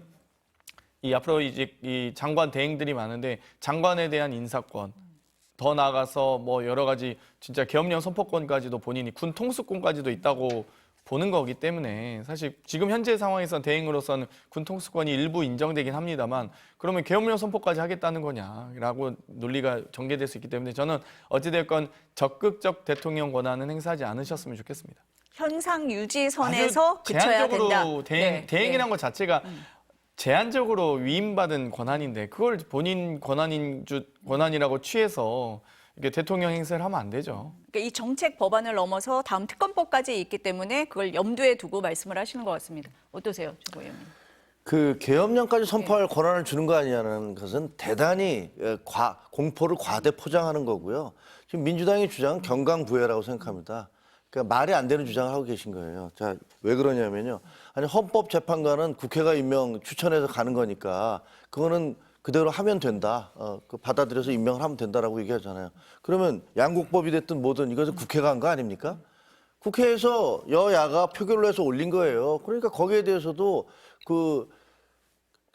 이 앞으로 이제 이 장관 대행들이 많은데 장관에 대한 인사권 더 나아가서 뭐 여러 가지 진짜 계엄령 선포권까지도 본인이 군 통수권까지도 있다고 보는 거기 때문에 사실 지금 현재 상황에서 대행으로서는 군 통수권이 일부 인정되긴 합니다만 그러면 계엄령 선포까지 하겠다는 거냐라고 논리가 전개될 수 있기 때문에 저는 어찌됐건 적극적 대통령 권한은 행사하지 않으셨으면 좋겠습니다.
현상 유지선에서 그쳐야 된다.
대행이라는 것 자체가 제한적으로 위임받은 권한인데 그걸 본인 권한이라고 취해서 이게 대통령 행사를 하면 안 되죠.
그러니까 이 정책 법안을 넘어서 다음 특검법까지 있기 때문에 그걸 염두에 두고 말씀을 하시는 것 같습니다. 어떠세요, 조 의원님?
그 계엄령까지 선포할 권한을 주는 거 아니냐는 것은 대단히 공포를 과대 포장하는 거고요. 지금 민주당의 주장은 경강부회라고 생각합니다. 그러니까 말이 안 되는 주장을 하고 계신 거예요. 자, 왜 그러냐면요. 아니 헌법재판관은 국회가 추천해서 가는 거니까 그거는 그대로 하면 된다. 그 받아들여서 임명을 하면 된다라고 얘기하잖아요. 그러면 양국법이 됐든 뭐든 이것은 국회가 한 거 아닙니까? 국회에서 여야가 표결로 해서 올린 거예요. 그러니까 거기에 대해서도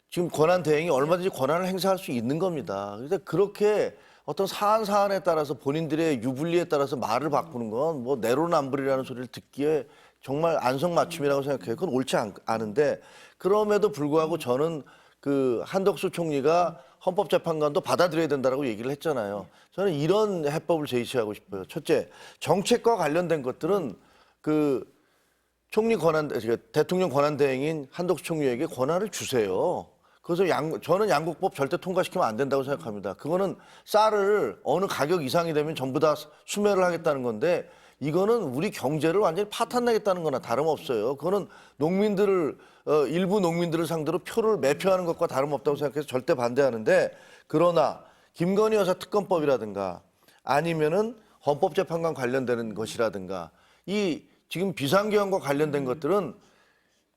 지금 권한 대행이 얼마든지 권한을 행사할 수 있는 겁니다. 그래서 그렇게 어떤 사안에 따라서 본인들의 유불리에 따라서 말을 바꾸는 건 뭐 내로남불이라는 소리를 듣기에 정말 안성맞춤이라고 생각해요. 그건 옳지 않은데 그럼에도 불구하고 저는 그 한덕수 총리가 헌법재판관도 받아들여야 된다라고 얘기를 했잖아요. 저는 이런 해법을 제시하고 싶어요. 첫째, 정책과 관련된 것들은 대통령 권한 대행인 한덕수 총리에게 권한을 주세요. 그래서 저는 양국법 절대 통과시키면 안 된다고 생각합니다. 그거는 쌀을 어느 가격 이상이 되면 전부 다 수매를 하겠다는 건데 이거는 우리 경제를 완전히 파탄내겠다는 거나 다름없어요. 그거는 일부 농민들을 상대로 표를 매표하는 것과 다름없다고 생각해서 절대 반대하는데 그러나 김건희 여사 특검법이라든가 아니면은 헌법재판관 관련되는 것이라든가 지금 비상계엄과 관련된 것들은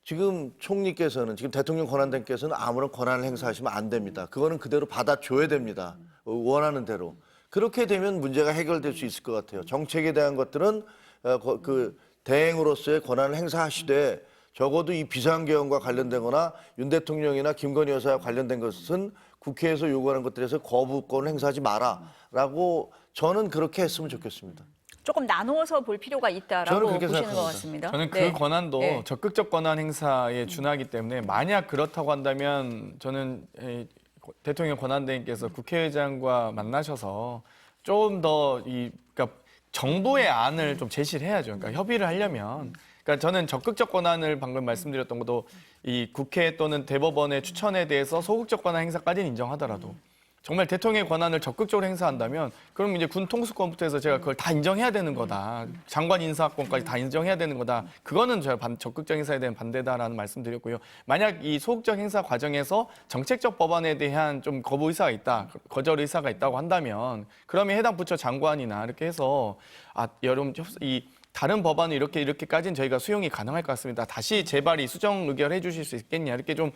지금 총리께서는 지금 대통령 권한대행께서는 아무런 권한을 행사하시면 안 됩니다. 그거는 그대로 받아줘야 됩니다. 원하는 대로. 그렇게 되면 문제가 해결될 수 있을 것 같아요. 정책에 대한 것들은 대행으로서의 권한을 행사하시되 적어도 이 비상계엄과 관련되거나 윤 대통령이나 김건희 여사와 관련된 것은 국회에서 요구하는 것들에서 거부권을 행사하지 마라라고 저는 그렇게 했으면 좋겠습니다.
조금 나누어서 볼 필요가
저는
있다라고
그렇게
보시는
생각합니다.
것 같습니다.
저는 그
네.
권한도
네.
적극적 권한 행사에 준하기 때문에 만약 그렇다고 한다면 저는 대통령 권한대행께서 국회의장과 만나셔서 좀 더 그러니까 정부의 안을 좀 제시를 해야죠. 그러니까 협의를 하려면. 그러니까 저는 적극적 권한을 방금 말씀드렸던 것도 이 국회 또는 대법원의 추천에 대해서 소극적 권한 행사까지는 인정하더라도 정말 대통령의 권한을 적극적으로 행사한다면 그럼 이제 군 통수권부터 해서 제가 그걸 다 인정해야 되는 거다. 장관 인사권까지 다 인정해야 되는 거다. 그거는 제가 적극적 행사에 대한 반대다라는 말씀드렸고요. 만약 이 소극적 행사 과정에서 정책적 법안에 대한 좀 거부 의사가 있다, 거절 의사가 있다고 한다면 그러면 해당 부처 장관이나 이렇게 해서 여러분 이 다른 법안은 이렇게까지는 저희가 수용이 가능할 것 같습니다. 다시 재발의 수정 의결해 주실 수 있겠냐 이렇게 좀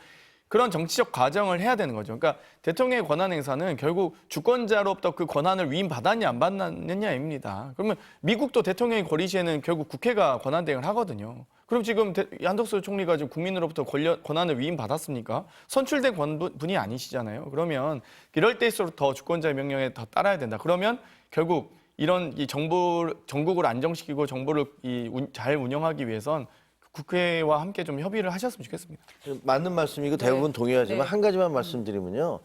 그런 정치적 과정을 해야 되는 거죠. 그러니까 대통령의 권한 행사는 결국 주권자로부터 그 권한을 위임받았냐 안 받았느냐입니다. 그러면 미국도 대통령이 거리 시에는 결국 국회가 권한 대행을 하거든요. 그럼 지금 한덕수 총리가 지금 국민으로부터 권한을 위임받았습니까? 선출된 분이 아니시잖아요. 그러면 이럴 때일수록 더 주권자의 명령에 더 따라야 된다. 그러면 결국 이런 전국을 안정시키고 정부를 잘 운영하기 위해선 국회와 함께 좀 협의를 하셨으면 좋겠습니다.
맞는 말씀이고 대부분 동의하지만
네.
한 가지만 말씀드리면요.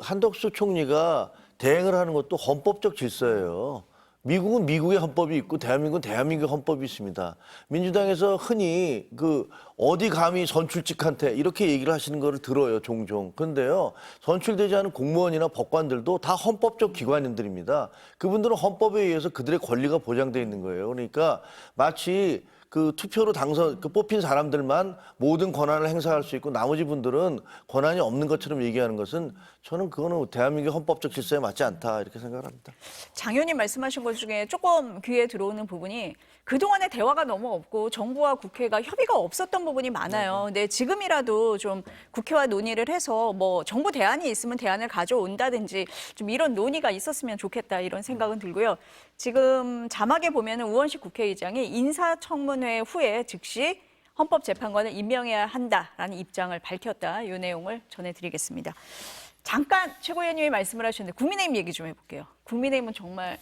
한덕수 총리가 대행을 하는 것도 헌법적 질서예요. 미국은 미국의 헌법이 있고 대한민국은 대한민국의 헌법이 있습니다. 민주당에서 흔히 어디 감히 선출직한테 이렇게 얘기를 하시는 거를 들어요, 종종. 그런데요, 선출되지 않은 공무원이나 법관들도 다 헌법적 기관인들입니다. 그분들은 헌법에 의해서 그들의 권리가 보장되어 있는 거예요. 그러니까 마치 투표로 뽑힌 사람들만 모든 권한을 행사할 수 있고 나머지 분들은 권한이 없는 것처럼 얘기하는 것은 저는 그거는 대한민국의 헌법적 질서에 맞지 않다 이렇게 생각을 합니다.
장 의원님 말씀하신 것 중에 조금 귀에 들어오는 부분이 그동안의 대화가 너무 없고 정부와 국회가 협의가 없었던 부분이 많아요. 근데 지금이라도 좀 국회와 논의를 해서 뭐 정부 대안이 있으면 대안을 가져온다든지 좀 이런 논의가 있었으면 좋겠다 이런 생각은 들고요. 지금 자막에 보면은 우원식 국회의장이 인사청문회 후에 즉시 헌법재판관을 임명해야 한다라는 입장을 밝혔다. 이 내용을 전해드리겠습니다. 잠깐 최고위원님이 말씀을 하셨는데 국민의힘 얘기 좀 해볼게요. 국민의힘은 정말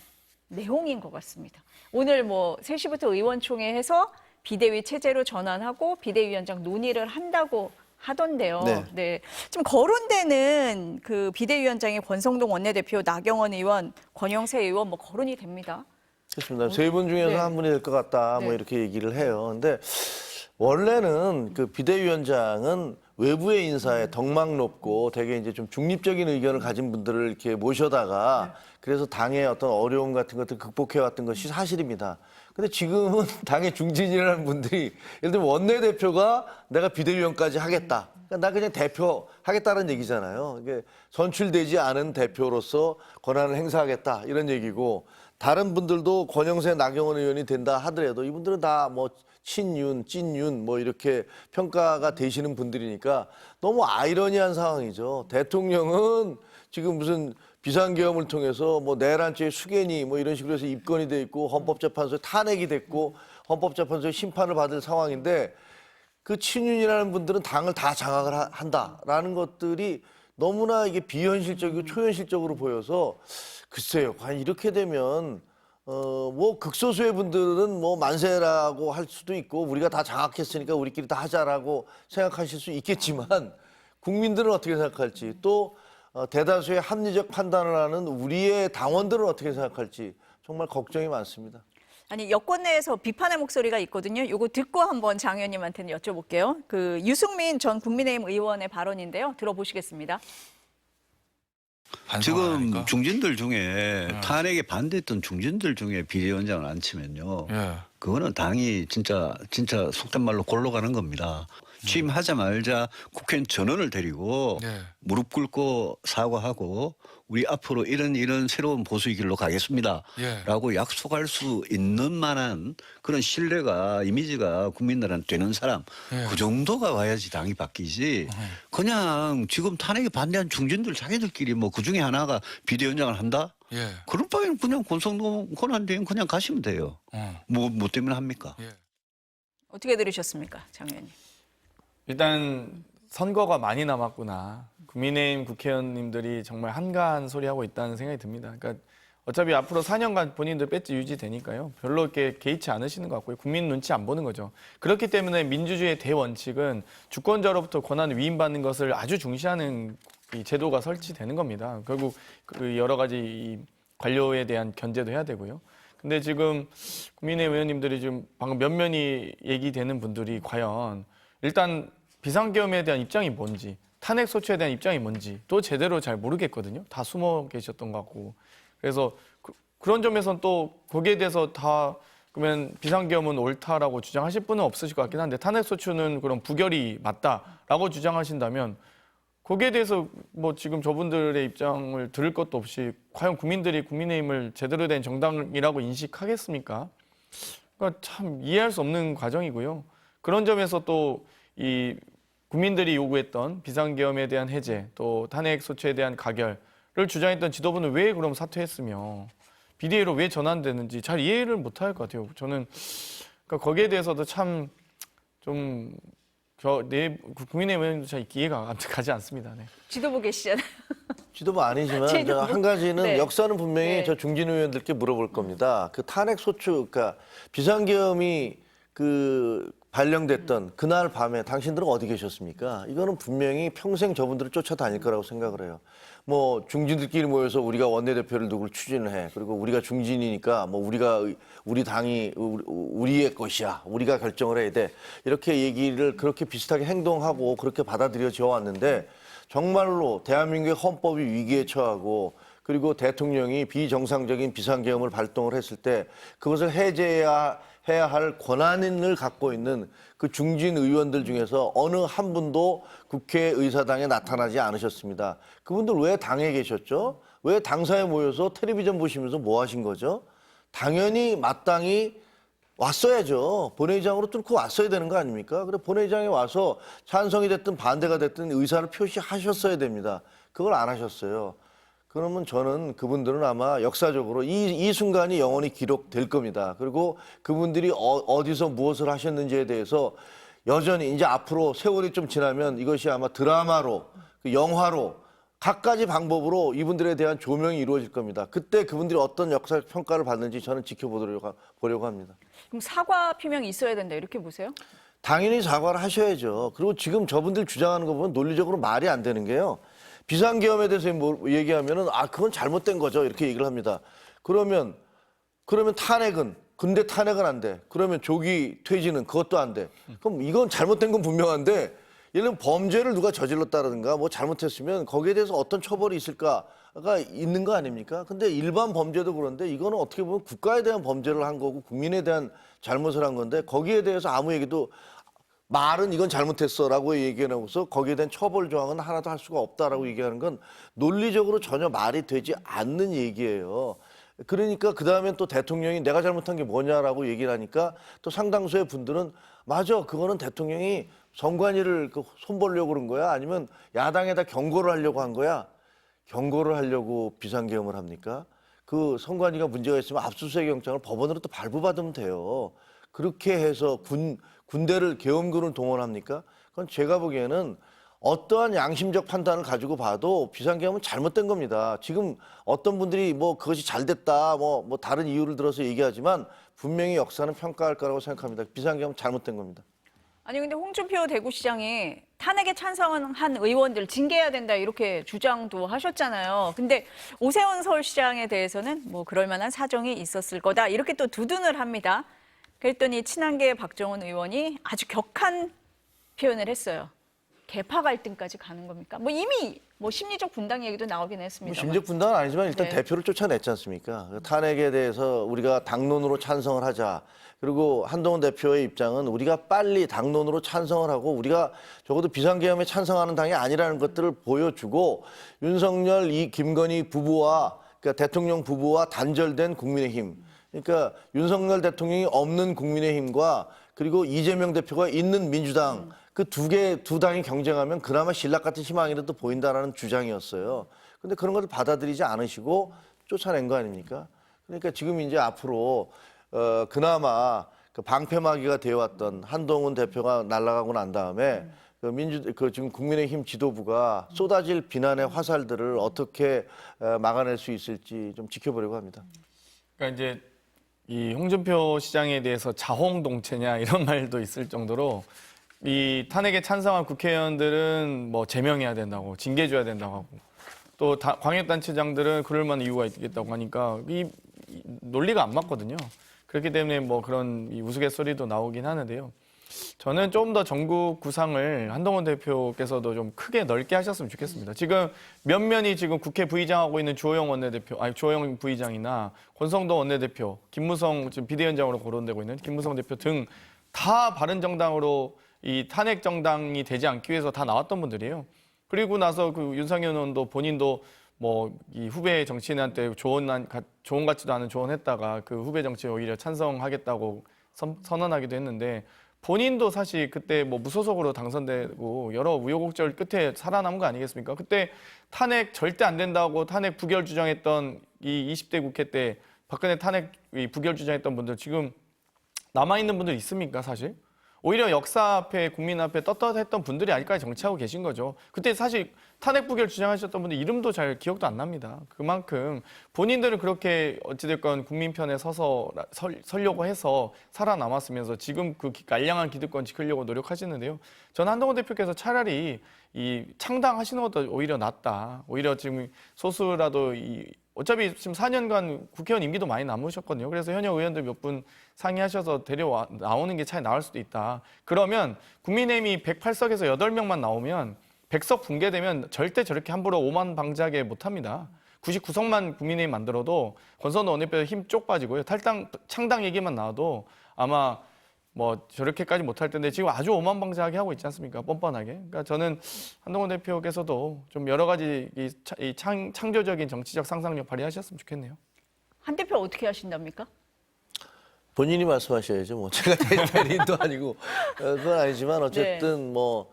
내홍인 것 같습니다. 오늘 3시부터 의원총회 해서 비대위 체제로 전환하고 비대위원장 논의를 한다고 하던데요.
네.
지금 거론되는 그 비대위원장이 권성동 원내대표, 나경원 의원, 권영세 의원 거론이 됩니다.
그렇습니다. 세 분 중에서
네.
한 분이 될 것 같다
네.
이렇게 얘기를 해요. 근데 원래는 비대위원장은 외부의 인사에 덕망 높고 되게 이제 좀 중립적인 의견을 가진 분들을 이렇게 모셔다가 그래서 당의 어떤 어려움 같은 것들 극복해왔던 것이 사실입니다. 근데 지금은 당의 중진이라는 분들이 예를 들면 원내대표가 내가 비대위원까지 하겠다. 그러니까 나 그냥 대표 하겠다는 얘기잖아요. 이게 선출되지 않은 대표로서 권한을 행사하겠다 이런 얘기고 다른 분들도 권영세, 나경원 의원이 된다 하더라도 이분들은 다 뭐 친윤, 찐윤 뭐 이렇게 평가가 되시는 분들이니까 너무 아이러니한 상황이죠. 대통령은 지금 무슨 비상계엄을 통해서 뭐 내란죄 수개니 뭐 이런 식으로 해서 입건이 돼 있고 헌법재판소에 탄핵이 됐고 헌법재판소에 심판을 받을 상황인데 그 친윤이라는 분들은 당을 다 장악을 한다라는 것들이 너무나 이게 비현실적이고 초현실적으로 보여서 글쎄요, 과연 이렇게 되면 뭐 극소수의 분들은 뭐 만세라고 할 수도 있고 우리가 다 장악했으니까 우리끼리 다 하자라고 생각하실 수 있겠지만 국민들은 어떻게 생각할지 또 대다수의 합리적 판단을 하는 우리의 당원들은 어떻게 생각할지 정말 걱정이 많습니다.
아니 여권 내에서 비판의 목소리가 있거든요. 이거 듣고 한번 장 의원님한테는 여쭤볼게요. 그 유승민 전 국민의힘 의원의 발언인데요. 들어보시겠습니다.
지금 중진들 중에 탄핵에 반대했던 중진들 중에 비대위원장을 안 치면요. 그거는 당이 진짜 속된 말로 골로 가는 겁니다. 취임하자마자 국회의원 전원을 데리고 무릎 꿇고 사과하고 우리 앞으로 이런 새로운 보수의 길로 가겠습니다. 라고 약속할 수 있는 만한 그런 신뢰가 이미지가 국민들한테 되는 사람 그 정도가 와야지 당이 바뀌지 그냥 지금 탄핵에 반대한 중진들 자기들끼리 뭐 그중에 하나가 비대위원장을 한다? 그럴 바에는 그냥 권성동 권한대행 그냥 가시면 돼요. 뭐 때문에 합니까?
어떻게 들으셨습니까, 장 의원님?
일단 선거가 많이 남았구나. 국민의힘 국회의원님들이 정말 한가한 소리 하고 있다는 생각이 듭니다. 그러니까 어차피 앞으로 4년간 본인들 배지 유지되니까요. 별로 이렇게 개의치 않으시는 것 같고요. 국민 눈치 안 보는 거죠. 그렇기 때문에 민주주의의 대원칙은 주권자로부터 권한을 위임받는 것을 아주 중시하는 이 제도가 설치되는 겁니다. 결국 그 여러 가지 이 관료에 대한 견제도 해야 되고요. 근데 지금 국민의힘 의원님들이 지금 방금 면면이 얘기되는 분들이 과연 일단 비상계엄에 대한 입장이 뭔지 탄핵 소추에 대한 입장이 뭔지 또 제대로 잘 모르겠거든요. 다 숨어 계셨던 것 같고. 그래서 그런 점에서는 또 거기에 대해서 다 그러면 비상계엄은 옳다라고 주장하실 분은 없으실 것 같긴 한데 탄핵 소추는 그런 부결이 맞다라고 주장하신다면 거기에 대해서 뭐 지금 저분들의 입장을 들을 것도 없이 과연 국민들이 국민의힘을 제대로 된 정당이라고 인식하겠습니까? 그러니까 참 이해할 수 없는 과정이고요. 그런 점에서 또 이 국민들이 요구했던 비상계엄에 대한 해제, 또 탄핵 소추에 대한 가결을 주장했던 지도부는 왜 그럼 사퇴했으며 비대위로 왜 전환되는지 잘 이해를 못할 것 같아요. 저는 그러니까 거기에 대해서도 참 좀 국민의힘 의원님도 잘 이해가 가지 않습니다. 네.
지도부 계시잖아요.
지도부 아니지만
지도부.
한 가지는
네.
역사는 분명히
네.
저 중진 의원들께 물어볼 겁니다. 그 탄핵 소추, 그러니까 비상계엄이 그 발령됐던 그날 밤에 당신들은 어디 계셨습니까? 이거는 분명히 평생 저분들을 쫓아다닐 거라고 생각을 해요. 뭐 중진들끼리 모여서 우리가 원내대표를 누구를 추진을 해. 그리고 우리가 중진이니까 뭐 우리 당이 우리의 것이야. 우리가 결정을 해야 돼. 이렇게 얘기를 그렇게 비슷하게 행동하고 그렇게 받아들여져 왔는데 정말로 대한민국의 헌법이 위기에 처하고 그리고 대통령이 비정상적인 비상계엄을 발동을 했을 때 그것을 해야 할 권한을 갖고 있는 그 중진 의원들 중에서 어느 한 분도 국회의사당에 나타나지 않으셨습니다. 그분들 왜 당에 계셨죠? 왜 당사에 모여서 텔레비전 보시면서 뭐 하신 거죠? 당연히 마땅히 왔어야죠. 본회의장으로 뚫고 왔어야 되는 거 아닙니까? 그래 본회의장에 와서 찬성이 됐든 반대가 됐든 의사를 표시하셨어야 됩니다. 그걸 안 하셨어요. 그러면 저는 그분들은 아마 역사적으로 이 순간이 영원히 기록될 겁니다. 그리고 그분들이 어디서 무엇을 하셨는지에 대해서 여전히 이제 앞으로 세월이 좀 지나면 이것이 아마 드라마로 영화로 갖가지 방법으로 이분들에 대한 조명이 이루어질 겁니다. 그때 그분들이 어떤 역사 평가를 받는지 저는 지켜보려고 합니다.
그럼 사과 표명이 있어야 된다 이렇게 보세요?
당연히 사과를 하셔야죠. 그리고 지금 저분들 주장하는 거 보면 논리적으로 말이 안 되는 게요. 비상계엄에 대해서 얘기하면은 그건 잘못된 거죠. 이렇게 얘기를 합니다. 그러면 탄핵은 근데 탄핵은 안 돼. 그러면 조기 퇴진은 그것도 안 돼. 그럼 이건 잘못된 건 분명한데 예를 들면 범죄를 누가 저질렀다든가 뭐 잘못했으면 거기에 대해서 어떤 처벌이 있을까가 있는 거 아닙니까? 근데 일반 범죄도 그런데 이거는 어떻게 보면 국가에 대한 범죄를 한 거고 국민에 대한 잘못을 한 건데 거기에 대해서 아무 얘기도 말은 이건 잘못했어라고 얘기해놓고서 거기에 대한 처벌 조항은 하나도 할 수가 없다라고 얘기하는 건 논리적으로 전혀 말이 되지 않는 얘기예요. 그러니까 그 다음엔 또 대통령이 내가 잘못한 게 뭐냐라고 얘기를 하니까 또 상당수의 분들은 맞아, 그거는 대통령이 선관위를 손보려고 그런 거야? 아니면 야당에다 경고를 하려고 한 거야? 경고를 하려고 비상계엄을 합니까? 그 선관위가 문제가 있으면 압수수색 영장을 법원으로 또 발부받으면 돼요. 그렇게 해서 군대를 계엄군을 동원합니까? 그건 제가 보기에는 어떠한 양심적 판단을 가지고 봐도 비상계엄은 잘못된 겁니다. 지금 어떤 분들이 뭐 그것이 잘 됐다, 뭐 다른 이유를 들어서 얘기하지만 분명히 역사는 평가할 거라고 생각합니다. 비상계엄은 잘못된 겁니다.
아니 근데 홍준표 대구시장이 탄핵에 찬성한 의원들 징계해야 된다 이렇게 주장도 하셨잖아요. 근데 오세훈 서울시장에 대해서는 뭐 그럴 만한 사정이 있었을 거다 이렇게 또 두둔을 합니다. 그랬더니 친한계 박정훈 의원이 아주 격한 표현을 했어요. 계파 갈등까지 가는 겁니까? 뭐 이미 뭐 심리적 분당 얘기도 나오긴 했습니다.
심리적 분당은 아니지만 일단
네.
대표를 쫓아냈지 않습니까? 탄핵에 대해서 우리가 당론으로 찬성을 하자. 그리고 한동훈 대표의 입장은 우리가 빨리 당론으로 찬성을 하고 우리가 적어도 비상계엄에 찬성하는 당이 아니라는 것들을 보여주고 윤석열, 김건희 부부와 그러니까 대통령 부부와 단절된 국민의힘. 그러니까 윤석열 대통령이 없는 국민의힘과 그리고 이재명 대표가 있는 민주당 그 두 당이 경쟁하면 그나마 신락 같은 희망이라도 보인다라는 주장이었어요. 근데 그런 것을 받아들이지 않으시고 쫓아낸 거 아닙니까? 그러니까 지금 이제 앞으로 그나마 그 방패막이가 되어왔던 한동훈 대표가 날아가고 난 다음에 지금 국민의힘 지도부가 쏟아질 비난의 화살들을 어떻게 막아낼 수 있을지 좀 지켜보려고 합니다.
그러니까 이제 이 홍준표 시장에 대해서 자홍동체냐 이런 말도 있을 정도로 이 탄핵에 찬성한 국회의원들은 뭐 제명해야 된다고 징계줘야 된다고 하고 또 광역단체장들은 그럴 만한 이유가 있겠다고 하니까 이 논리가 안 맞거든요. 그렇기 때문에 뭐 그런 이 우스갯소리도 나오긴 하는데요. 저는 좀 더 전국 구상을 한동훈 대표께서도 좀 크게 넓게 하셨으면 좋겠습니다. 지금 면면이 지금 국회 부의장하고 있는 주호영 부의장이나 권성동 원내대표, 김무성 지금 비대위원장으로 거론되고 있는 김무성 대표 등 다 바른정당으로 이 탄핵 정당이 되지 않기 위해서 다 나왔던 분들이에요. 그리고 나서 그 윤상현 의원도 본인도 뭐 이 후배 정치인한테 조언 같지도 않은 조언했다가 그 후배 정치에 오히려 찬성하겠다고 선언하기도 했는데 본인도 사실 그때 뭐 무소속으로 당선되고 여러 우여곡절 끝에 살아남은 거 아니겠습니까? 그때 탄핵 절대 안 된다고 탄핵 부결 주장했던 이 20대 국회 때 박근혜 탄핵 부결 주장했던 분들 지금 남아있는 분들 있습니까, 사실? 오히려 역사 앞에 국민 앞에 떳떳했던 분들이 아직까지 정치하고 계신 거죠. 그때 사실 탄핵 부결 주장하셨던 분들 이름도 잘 기억도 안 납니다. 그만큼 본인들은 그렇게 어찌됐건 국민 편에 서려고 해서 살아남았으면서 지금 그 알량한 기득권 지키려고 노력하시는데요. 저는 한동훈 대표께서 차라리 이 창당하시는 것도 오히려 낫다. 오히려 지금 소수라도 어차피 지금 4년간 국회의원 임기도 많이 남으셨거든요. 그래서 현역 의원들 몇 분 상의하셔서 나오는 게 차라리 나을 수도 있다. 그러면 국민의힘이 108석에서 8명만 나오면 100석 붕괴되면 절대 저렇게 함부로 오만 방자하게 못합니다. 99석만 국민의힘 만들어도 권선호 원내대표 힘 쪽 빠지고요. 창당 얘기만 나와도 아마 뭐 저렇게까지 못할 텐데 지금 아주 오만방자하게 하고 있지 않습니까? 뻔뻔하게. 그러니까 저는 한동훈 대표께서도 좀 여러 가지 이 창조적인 정치적 상상력 발휘하셨으면 좋겠네요.
한 대표 어떻게 하신답니까?
본인이 말씀하셔야죠. 뭐 제가 대리인도 아니고 그건 아니지만 어쨌든 뭐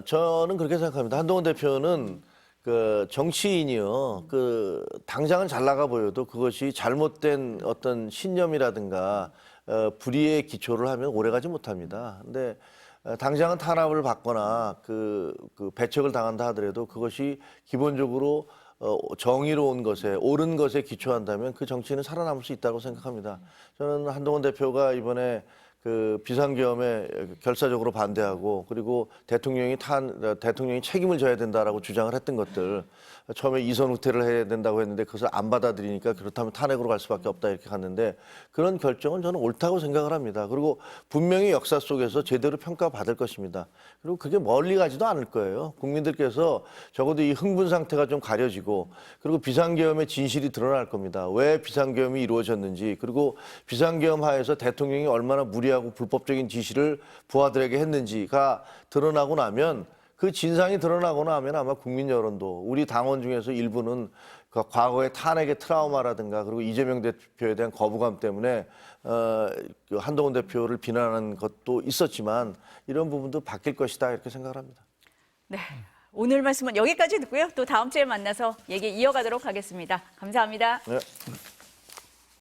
저는 그렇게 생각합니다. 한동훈 대표는 그 정치인이요. 그 당장은 잘 나가 보여도 그것이 잘못된 어떤 신념이라든가 불의의 기초를 하면 오래가지 못합니다. 근데 당장은 탄압을 받거나 그 배척을 당한다 하더라도 그것이 기본적으로 정의로운 것에 옳은 것에 기초한다면 그 정치인은 살아남을 수 있다고 생각합니다. 저는 한동훈 대표가 이번에 그 비상계엄에 결사적으로 반대하고 그리고 대통령이 책임을 져야 된다라고 주장을 했던 것들 처음에 이선 후퇴를 해야 된다고 했는데 그것을 안 받아들이니까 그렇다면 탄핵으로 갈 수밖에 없다 이렇게 갔는데 그런 결정은 저는 옳다고 생각을 합니다. 그리고 분명히 역사 속에서 제대로 평가받을 것입니다. 그리고 그게 멀리 가지도 않을 거예요. 국민들께서 적어도 이 흥분 상태가 좀 가려지고 그리고 비상계엄의 진실이 드러날 겁니다. 왜 비상계엄이 이루어졌는지 그리고 비상계엄 하에서 대통령이 얼마나 무리하고 불법적인 지시를 부하들에게 했는지가 드러나고 나면 그 진상이 드러나고 나면 아마 국민 여론도 우리 당원 중에서 일부는 그 과거의 탄핵의 트라우마라든가 그리고 이재명 대표에 대한 거부감 때문에 그 한동훈 대표를 비난하는 것도 있었지만 이런 부분도 바뀔 것이다 이렇게 생각을 합니다.
네. 오늘 말씀은 여기까지 듣고요. 또 다음 주에 만나서 얘기 이어가도록 하겠습니다. 감사합니다.
네.